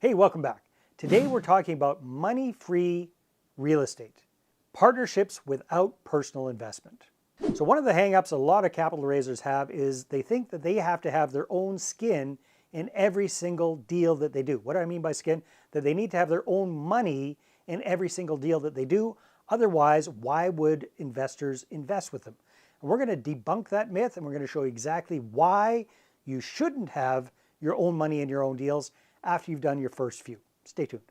Hey, welcome back. Today we're talking about money-free real estate, partnerships without personal investment. So one of the hang-ups a lot of capital raisers have is they think that they have to have their own skin in every single deal that they do. What do I mean by skin? That they need to have their own money in every single deal that they do. Otherwise, why would investors invest with them? And we're going to debunk that myth, and we're going to show you exactly why you shouldn't have your own money in your own deals after you've done your first few. Stay tuned.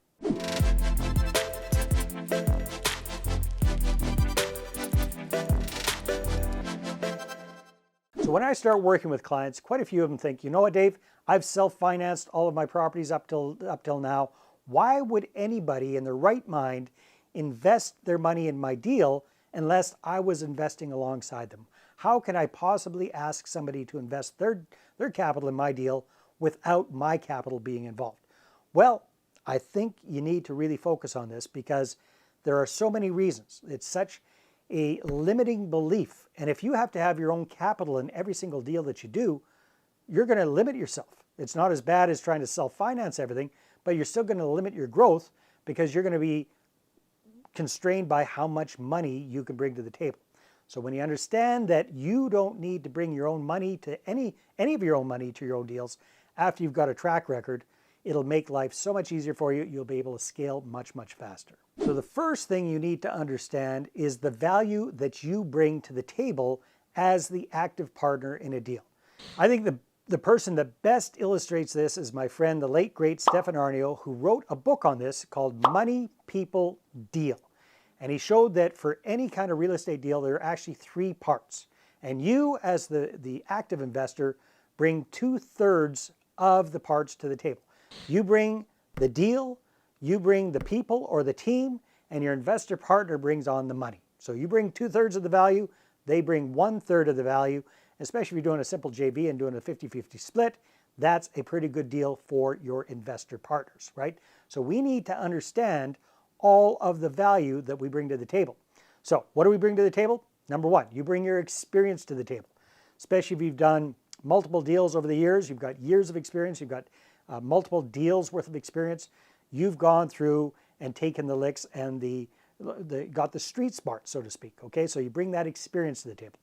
So when I start working with clients, quite a few of them think, you know what, Dave, I've self-financed all of my properties up till now. Why would anybody in their right mind invest their money in my deal unless I was investing alongside them? How can I possibly ask somebody to invest their capital in my deal without my capital being involved? Well, I think you need to really focus on this because there are so many reasons. It's such a limiting belief. And if you have to have your own capital in every single deal that you do, you're going to limit yourself. It's not as bad as trying to self-finance everything, but you're still going to limit your growth because you're going to be constrained by how much money you can bring to the table. So when you understand that you don't need to bring your own money to any of your own money to your own deals, after you've got a track record, it'll make life so much easier for you. You'll be able to scale much, much faster. So the first thing you need to understand is the value that you bring to the table as the active partner in a deal. I think the person that best illustrates this is my friend, the late, great Stefan Aarnio, who wrote a book on this called Money, People, Deal. And he showed that for any kind of real estate deal, there are actually three parts. And you, as the active investor, bring 2/3 of the parts to the table. You bring the deal, you bring the people or the team, and your investor partner brings on the money. So you bring 2/3 of the value, they bring 1/3 of the value, especially if you're doing a simple JV and doing a 50-50 split. That's a pretty good deal for your investor partners, right? So we need to understand all of the value that we bring to the table. So what do we bring to the table? Number one, you bring your experience to the table, especially if you've done multiple deals over the years. You've got years of experience. You've got multiple deals worth of experience. You've gone through and taken the licks and got the street smart, so to speak. Okay, so you bring that experience to the table.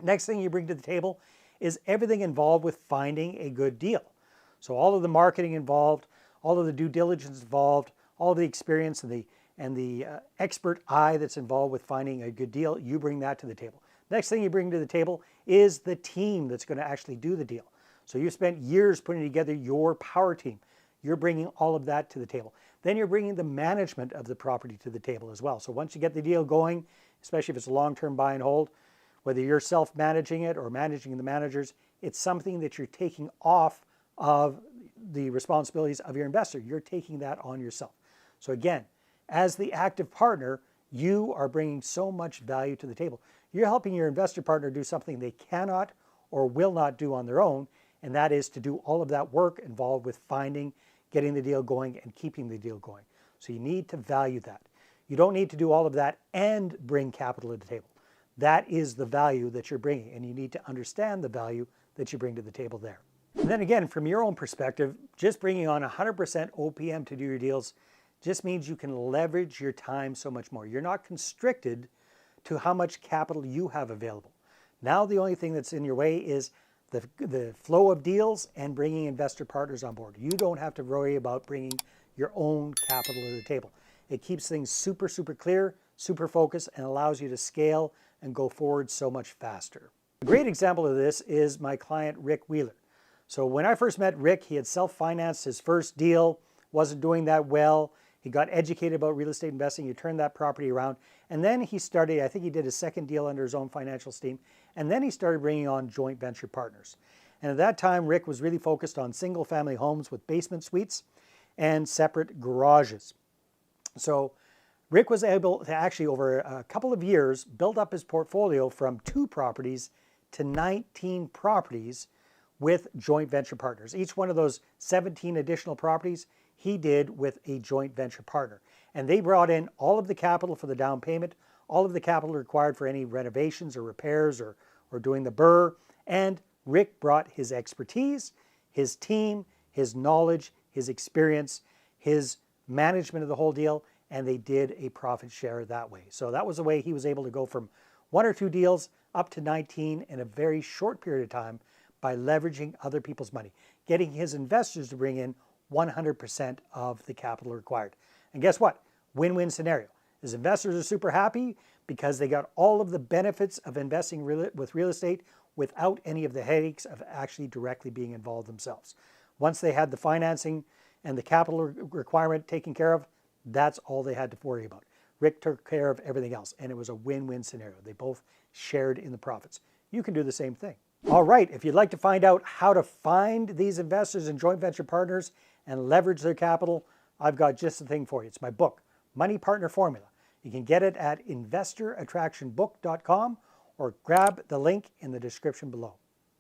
Next thing you bring to the table is everything involved with finding a good deal. So all of the marketing involved, all of the due diligence involved, all of the experience and the expert eye that's involved with finding a good deal, you bring that to the table. Next thing you bring to the table is the team that's going to actually do the deal. So you spent years putting together your power team. You're bringing all of that to the table. Then you're bringing the management of the property to the table as well. So once you get the deal going, especially if it's a long-term buy and hold, whether you're self-managing it or managing the managers, it's something that you're taking off of the responsibilities of your investor. You're taking that on yourself. So again, as the active partner, you are bringing so much value to the table. You're helping your investor partner do something they cannot or will not do on their own, and that is to do all of that work involved with finding, getting the deal going, and keeping the deal going. So you need to value that. You don't need to do all of that and bring capital to the table. That is the value that you're bringing, and you need to understand the value that you bring to the table there. And then again, from your own perspective, just bringing on 100% OPM to do your deals just means you can leverage your time so much more. You're not constricted to how much capital you have available. Now the only thing that's in your way is the flow of deals and bringing investor partners on board. You don't have to worry about bringing your own capital to the table. It keeps things super, super clear, super focused, and allows you to scale and go forward so much faster. A great example of this is my client, Rick Wheeler. So when I first met Rick, he had self-financed his first deal, wasn't doing that well. He got educated about real estate investing. He turned that property around. And then he started, I think he did a second deal under his own financial steam. And then he started bringing on joint venture partners. And at that time, Rick was really focused on single family homes with basement suites and separate garages. So Rick was able to actually, over a couple of years, build up his portfolio from 2 properties to 19 properties with joint venture partners. Each one of those 17 additional properties he did with a joint venture partner. And they brought in all of the capital for the down payment, all of the capital required for any renovations or repairs or doing the BRRRR. And Rick brought his expertise, his team, his knowledge, his experience, his management of the whole deal, and they did a profit share that way. So that was the way he was able to go from 1 or 2 deals up to 19 in a very short period of time by leveraging other people's money, getting his investors to bring in 100% of the capital required. And guess what? Win-win scenario. His investors are super happy because they got all of the benefits of investing with real estate without any of the headaches of actually directly being involved themselves. Once they had the financing and the capital requirement taken care of, that's all they had to worry about. Rick took care of everything else, and it was a win-win scenario. They both shared in the profits. You can do the same thing. All right, if you'd like to find out how to find these investors and joint venture partners and leverage their capital, I've got just the thing for you. It's my book, Money Partner Formula. You can get it at investorattractionbook.com or grab the link in the description below.